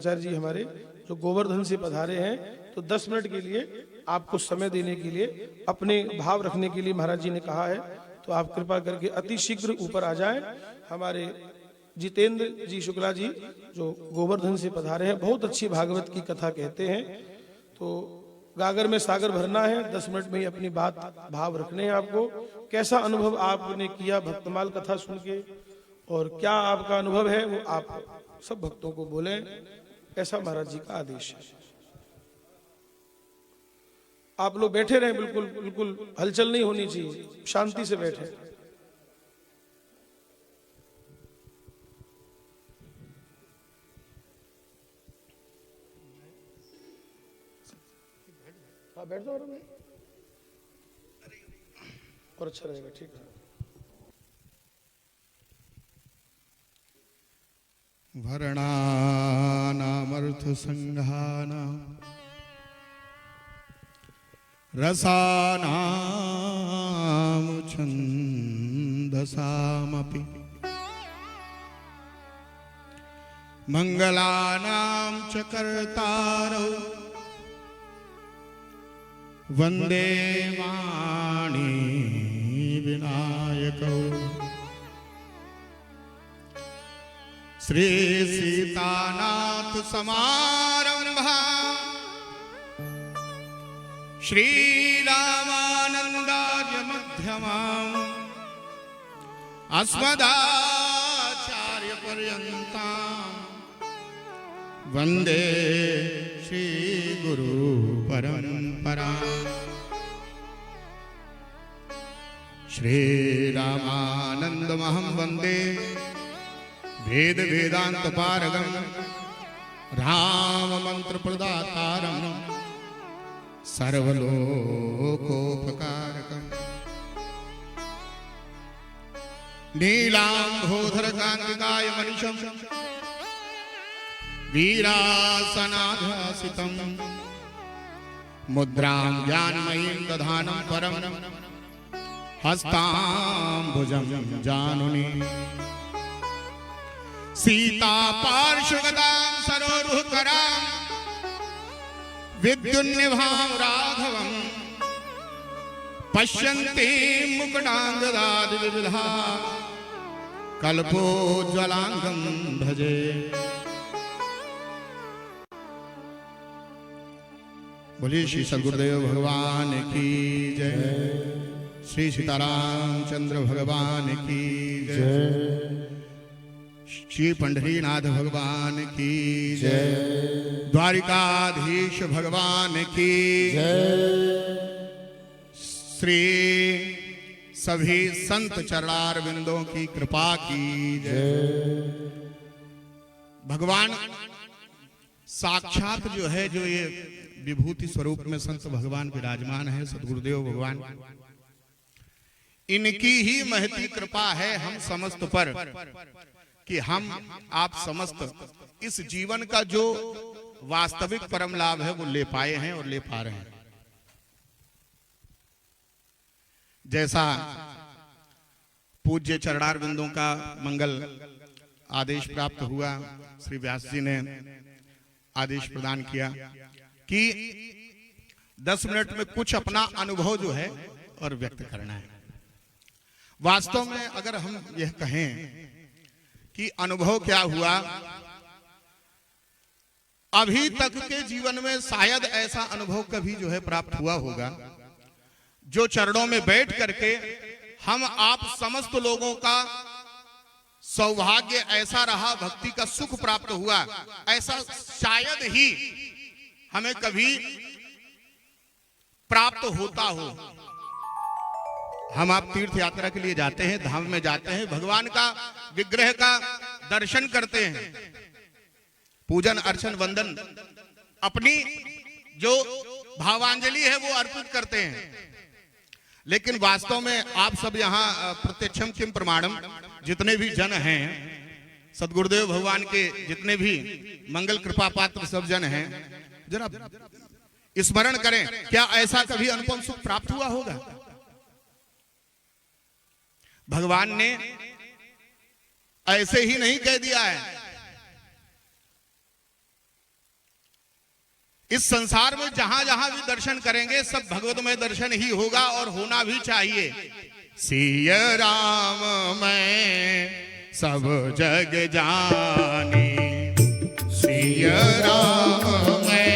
आचार्य जी हमारे जो गोवर्धन से पधारे हैं, तो 10 मिनट के लिए आपको समय देने के लिए, अपने भाव रखने के लिए महाराज जी ने कहा है। तो आप कृपा करके अति शीघ्र ऊपर आ जाएं। हमारे जितेंद्र जी शुक्ला जी जो गोवर्धन से पधारे हैं, बहुत अच्छी भागवत की कथा कहते हैं। तो गागर में सागर भरना है, 10 मिनट में ही अपनी बात भाव रखने हैं आपको। कैसा अनुभव आपने किया भक्तमाल कथा सुन के, और क्या आपका अनुभव है, वो आप सब भक्तों को बोलें। ऐसा महाराज जी का आदेश है। आप लोग बैठे रहें, बिल्कुल बिल्कुल हलचल नहीं होनी चाहिए, शांति से बैठे। हाँ बैठ जाओ और अच्छा रहेगा, ठीक है। वर्णानामर्थ संघानां रसानां छन्दसामपि मंगलानां च कर्तारौ वन्दे वाणी विनायकौ श्री सीतानाथ समारंभा श्री रामानंदार्य मध्यमाम् अस्मदाचार्य पर्यन्ताम् वन्दे श्री गुरु परंपरा। श्री रामानंदमहं वन्दे वेद वेदांत पारगम राम मंत्र प्रदातारम सर्वलोकोपकारकम नीलांभोधर कांतिकाय मनिशम वीरासनाधासितम मुद्रां ज्ञानमयीं दधानं परम हस्तांबुजं जानुनी सीता पार्श्वगदां सरोरुहकरां विद्युन्निभां राघवं पश्यन्तीं मुकुटाङ्गदादिविविधा कल्पोज्ज्वलाङ्गं भजे। बोलिए श्री सद्गुरुदेव भगवान की जय। श्री सीतारामचंद्र भगवान की जय। श्री पंढरीनाथ भगवान की जय। द्वारिकाधीश भगवान की जय। श्री सभी संत चरणार बिंदों की कृपा की जय। भगवान साक्षात जो है, जो ये विभूति स्वरूप में संत भगवान विराजमान है, सद्गुरुदेव भगवान, इनकी ही महती कृपा है हम समस्त पर कि हम आप समस्त इस जीवन का जो वास्तविक परम लाभ है वो ले पाए हैं और ले पा रहे हैं। जैसा पूज्य चरणार बिंदों का मंगल आदेश प्राप्त हुआ, श्री व्यास जी ने आदेश प्रदान किया कि 10 मिनट में कुछ अपना अनुभव जो है और व्यक्त करना है। वास्तव में अगर हम यह कहें कि अनुभव क्या हुआ, अभी तक के जीवन में शायद ऐसा अनुभव कभी जो है प्राप्त हुआ होगा, जो चरणों में बैठ करके हम आप समस्त लोगों का सौभाग्य ऐसा रहा, भक्ति का सुख प्राप्त हुआ, ऐसा शायद ही हमें कभी प्राप्त होता हो। हम आप तीर्थ यात्रा के लिए जाते हैं, धाम में जाते हैं, भगवान का विग्रह का दर्शन करते हैं, पूजन अर्चन वंदन अपनी जो भावांजलि है वो अर्पित करते हैं। लेकिन वास्तव में आप सब यहाँ प्रत्यक्षम किम प्रमाणम जितने भी जन हैं, सद्गुरुदेव भगवान के जितने भी मंगल कृपा पात्र सब जन हैं, जरा स्मरण करें, क्या ऐसा कभी अनुपम सुख प्राप्त हुआ होगा? भगवान ने ऐसे ही नहीं कह दिया है, इस संसार में जहां जहां भी दर्शन करेंगे सब भगवतमय दर्शन ही होगा और होना भी चाहिए। सिया राम मैं सब जग जानी, सिया राम मैं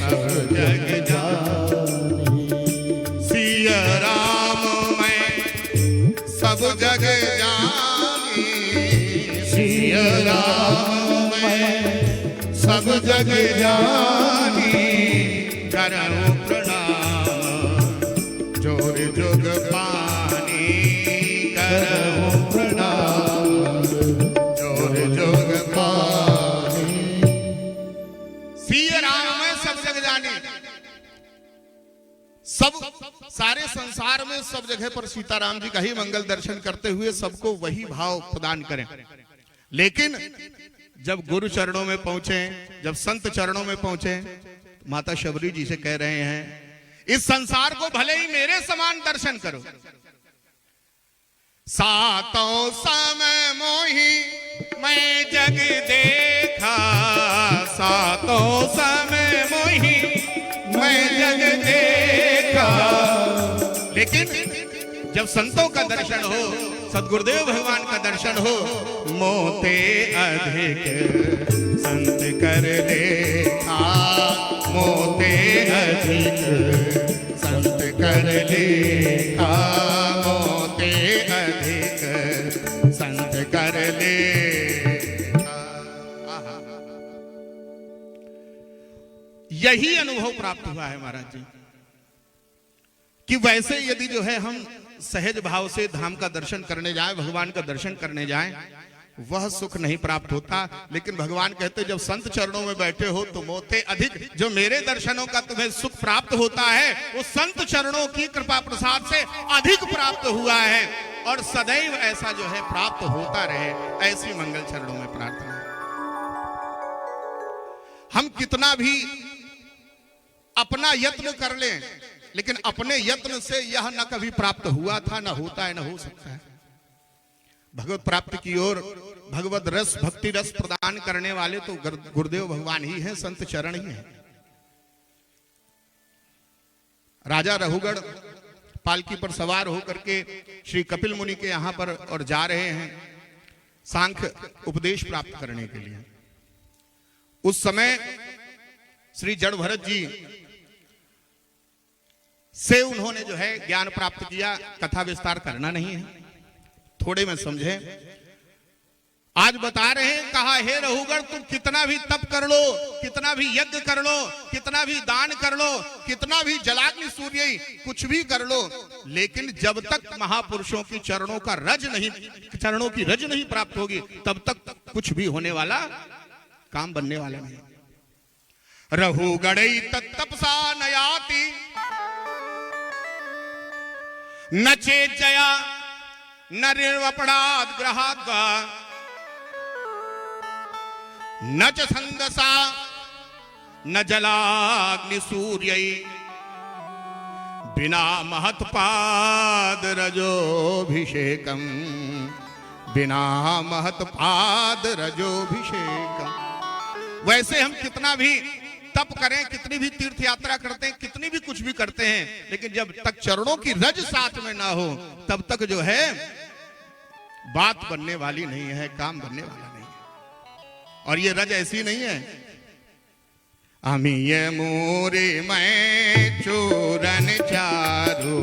सब जग जानी, सिया राम मैं सब जग जानी, सिया राम मैं सब जग जानी, करो प्रणाम जोर जुग पानी, करो प्रणाम जोर जुग पानी। सिया राम में सब जग जानी, सब सारे संसार में सब जगह पर सीताराम जी का ही मंगल दर्शन करते हुए सबको वही भाव प्रदान करें। लेकिन जब गुरु चरणों में पहुंचे, जब संत चरणों में पहुंचे, माता शबरी जी से कह रहे हैं इस संसार को भले ही मेरे समान दर्शन करो। सातों समय मोही मैं जग देखा, सातों समय मोही मैं जग देखा, लेकिन जब संतों का दर्शन हो, सदगुरुदेव भगवान का दर्शन हो, मोते अधिक संत कर लेखा, मोते अधिक संत कर लेखा, मोते अधिक संत कर लेखा। यही अनुभव प्राप्त हुआ है महाराज जी कि वैसे यदि जो है हम सहज भाव से धाम का दर्शन करने जाएं, भगवान का दर्शन करने जाएं, वह सुख नहीं प्राप्त होता। लेकिन भगवान कहते जब संत चरणों में बैठे हो तो मोते अधिक जो मेरे दर्शनों का तुम्हें सुख प्राप्त होता है वो संत चरणों की कृपा प्रसाद से अधिक प्राप्त हुआ है, और सदैव ऐसा जो है प्राप्त होता रहे, ऐसी मंगल चरणों में प्रार्थना है। हम कितना भी अपना यत्न कर लें, लेकिन अपने यत्न से यह न कभी प्राप्त हुआ था, न होता है, न हो सकता है। भगवत प्राप्ति की ओर भगवत रस भक्ति रस प्रदान करने वाले तो गुरुदेव भगवान ही हैं, संत चरण ही हैं। राजा रघुगढ़ पालकी पर सवार होकर के श्री कपिल मुनि के यहां पर और जा रहे हैं सांख्य उपदेश प्राप्त करने के लिए। उस समय श्री जड़ भरत जी से उन्होंने जो है ज्ञान प्राप्त किया। कथा विस्तार करना नहीं है, थोड़े में समझे। आज बता रहे हैं, कहा हे रघुगढ़ तुम कितना भी तप कर लो, कितना भी यज्ञ कर लो, कितना भी दान कर लो, कितना भी जलाग्नि सूर्य कुछ भी कर लो, लेकिन जब तक महापुरुषों की चरणों का रज नहीं, चरणों की रज नहीं प्राप्त होगी, तब तक कुछ भी होने वाला काम बनने वाला नहीं। रघुगढ़ई तत्तपसा नयाति न चेजया न निर्वपणाद ग्रहाद्वा न च छंदसा न जलाग्नि सूर्यै बिना महत्पाद रजोभिषेकम, बिना महत्पाद रजोभिषेकम। वैसे हम कितना भी तप करें, कितनी भी तीर्थ यात्रा करते हैं, कितनी भी कुछ भी करते हैं, लेकिन जब तक चरणों की रज साथ में ना हो तब तक जो है बात बनने वाली नहीं है, काम बनने वाला नहीं है। और ये रज ऐसी नहीं है अमीय मोरे मैं चूरन चारू,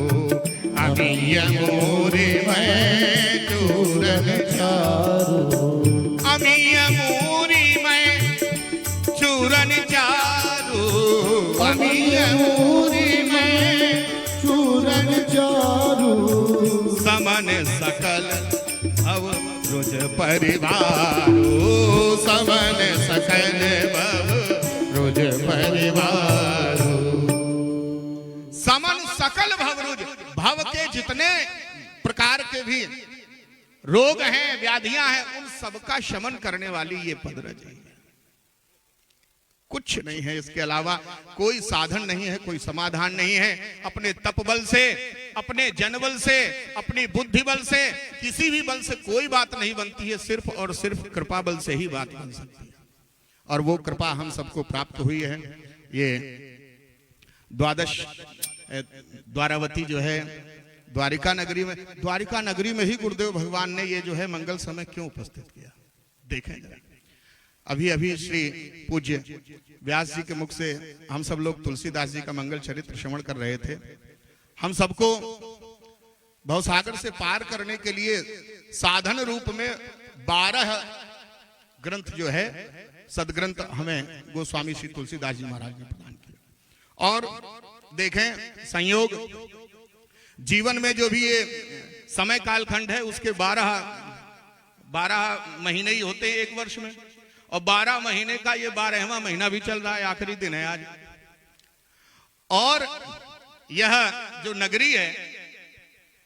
अमीय मोरे मैं चूरन चारू, अमीय मोरी मैं चूरन चारू, अमीय मोरी मैं चूरन चारू, समन सकल भव रुज परिवारो, समन सकल भव रुज परिवारो। समन सकल भवरुज, भव के जितने प्रकार के भी रोग हैं, व्याधियां हैं, उन सबका शमन करने वाली ये पदरज है। कुछ नहीं है इसके अलावा, कोई साधन नहीं है, कोई समाधान नहीं है। अपने तप बल से, अपने जनबल से, अपनी बुद्धि बल से, किसी भी बल से कोई बात नहीं बनती है, सिर्फ और सिर्फ कृपा बल से ही बात बन सकती है। और वो कृपा हम सबको प्राप्त हुई है। ये द्वादश द्वारावती जो है द्वारिका नगरी में ही गुरुदेव भगवान ने ये जो है मंगल समय क्यों उपस्थित किया, देखें जरा। अभी अभी श्री पूज्य व्यास जी के मुख से हम सब लोग तुलसीदास जी का मंगल चरित्र श्रवण कर रहे थे। हम सबको भवसागर से पार करने के लिए साधन रूप में 12 ग्रंथ जो है सदग्रंथ हमें गोस्वामी श्री तुलसीदास जी महाराज ने प्रदान किया। और देखें संयोग जीवन में जो भी ये समय कालखंड है उसके 12 महीने ही होते हैं एक वर्ष में, और 12 महीने का ये 12वां महीना भी चल रहा है, आखिरी दिन है आज। और यह जो नगरी है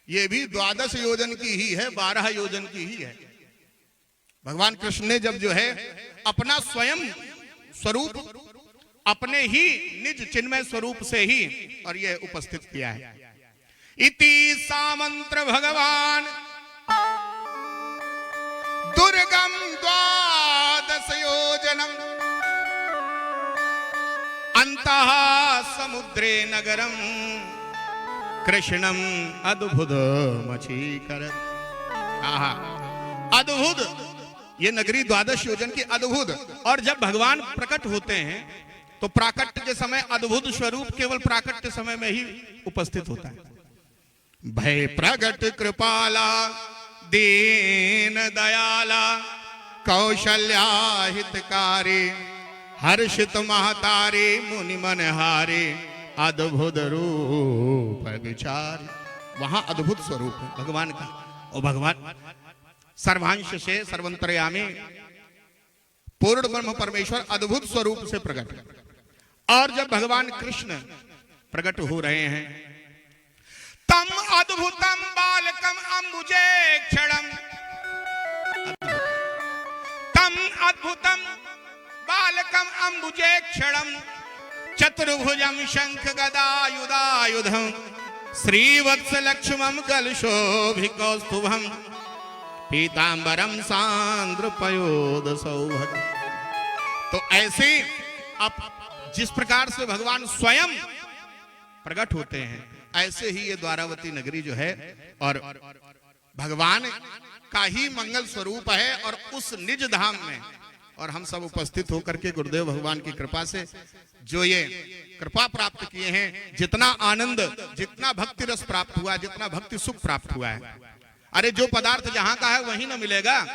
ये भी 12 योजन की ही है, 12 योजन की ही है। भगवान कृष्ण ने जब जो है अपना स्वयं स्वरूप अपने ही निज चिन्मय स्वरूप से ही और ये उपस्थित किया है। इति सामंत्र भगवान दुर्गम 12 योजनम अंतः समुद्रे नगरम कृष्णम अद्भुत मछीकर। अद्भुत ये नगरी 12 योजन की अद्भुत। और जब भगवान प्रकट होते हैं तो प्राकट्य के समय अद्भुत स्वरूप केवल प्राकट्य समय में ही उपस्थित होता है। भय प्रगट कृपाला दीन दयाला कौशल्या हितकारी हर्षित महतारी मुनि मनहारी अद्भुत रूप विचार। वहां अद्भुत स्वरूप है भगवान का। और भगवान सर्वांश से सर्वंतर्यामी पूर्ण ब्रह्म परमेश्वर अद्भुत स्वरूप से प्रकट। और जब भगवान कृष्ण प्रकट हो रहे हैं तम अद्भुतम बालकम अंबुजे क्षणम, तम अद्भुतम बालकम अंबुजे क्षणम चतुर्भुजम शंख गदायुधायुधम श्रीवत्स लक्ष्मम कलशोभिकौस्तुभम पीतांबरम सांद्र पयोद सौभग। तो ऐसे अब जिस प्रकार से भगवान स्वयं प्रकट होते हैं ऐसे ही ये द्वारावती नगरी जो है और भगवान का ही मंगल स्वरूप है। और उस निज धाम में और हम सब उपस्थित होकर के गुरुदेव भगवान की कृपा से जो ये कृपा प्राप्त किए हैं, जितना आनंद, जितना भक्ति रस प्राप्त हुआ, जितना भक्ति सुख प्राप्त हुआ है। अरे जो पदार्थ जहां का है वही ना मिलेगा,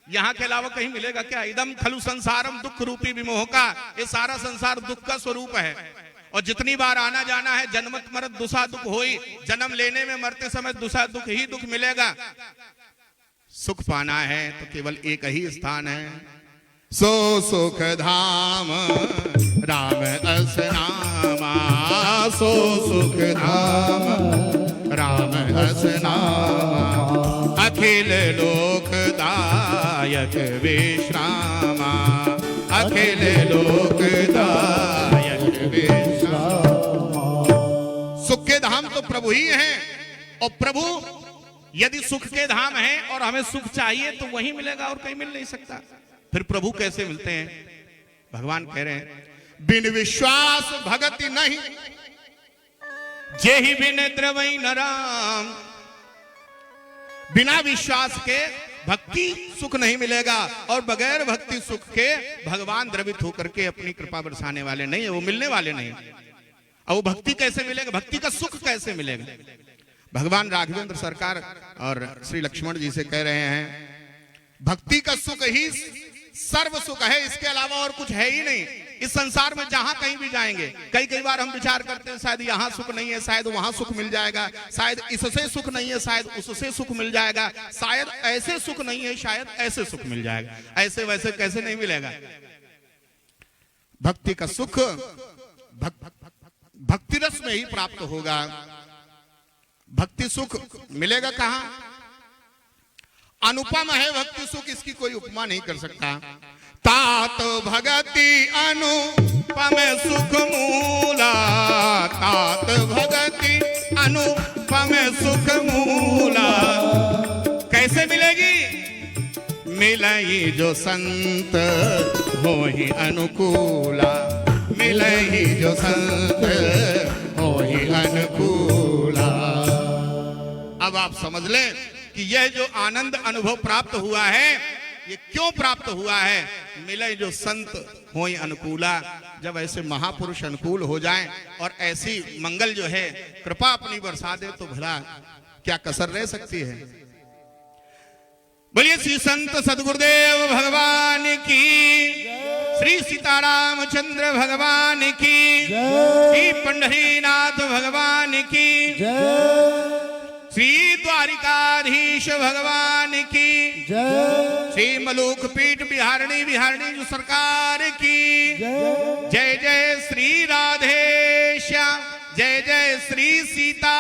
यहां के अलावा कहीं मिलेगा क्या? इदम खलु संसारम दुख रूपी विमोह का, ये सारा संसार दुख का स्वरूप है। और जितनी बार आना जाना है जन्मत मरत दुसा दुख होई, जन्म लेने में मरते समय दुसा दुख ही दुख मिलेगा। सुख पाना है तो केवल एक ही स्थान है, सो सुख धाम राम असनामा, सो सुख धाम राम असनामा, अखिल लोकदायक विश्रामा, अखिल लोकदायक विश्रामा। सुख के धाम तो प्रभु ही हैं, और प्रभु यदि सुख के धाम है और हमें सुख चाहिए तो वही मिलेगा और कहीं मिल नहीं सकता। फिर प्रभु कैसे मिलते हैं? भगवान कह रहे हैं बिन विश्वास भगति नहीं, जेहि बिन द्रवई नराम। बिना विश्वास के भक्ति सुख नहीं मिलेगा, और बगैर भक्ति सुख के भगवान द्रवित होकर के अपनी कृपा बरसाने वाले नहीं है, वो मिलने वाले नहीं। और वो भक्ति कैसे मिलेगा, भक्ति का सुख कैसे मिलेगा? भगवान राघवेंद्र सरकार और श्री लक्ष्मण जी से कह रहे हैं भक्ति का सुख ही सर्व सुख है, इसके अलावा और कुछ है ही नहीं। इस संसार में जहां कहीं भी जाएंगे, कई बार हम विचार करते हैं शायद यहां सुख नहीं है, शायद वहां सुख मिल जाएगा, शायद इससे सुख नहीं है, शायद उससे सुख मिल जाएगा, शायद ऐसे सुख नहीं है, शायद ऐसे सुख मिल जाएगा। ऐसे वैसे कैसे नहीं मिलेगा? भक्ति का सुख भक्ति रस में ही प्राप्त होगा। भक्ति सुख मिलेगा कहां? अनुपम है भक्ति सुख, इसकी कोई उपमा नहीं कर सकता। तात भगति अनुपम सुख मूला, तात भगति अनुपम सुख मूला। कैसे मिलेगी? मिलई जो संत हो ही अनुकूला, मिले ही जो संत हो ही अनुकूला। अब आप समझ लें कि यह जो आनंद अनुभव प्राप्त हुआ है ये क्यों प्राप्त हुआ है। मिले जो संत हो ही अनुकूला। जब ऐसे महापुरुष अनुकूल हो जाएं और ऐसी मंगल जो है कृपा अपनी बरसा दे तो भला क्या कसर रह सकती है। बोलिए श्री संत सदगुरुदेव भगवान की, श्री सीतारामचंद्र भगवान की, श्री पंढरीनाथ भगवान की, श्री द्वारिकाधीश भगवान की, श्री मलूक पीठ बिहारणी जो सरकार की। जय जय श्री राधे श्याम, जय जय श्री सीता।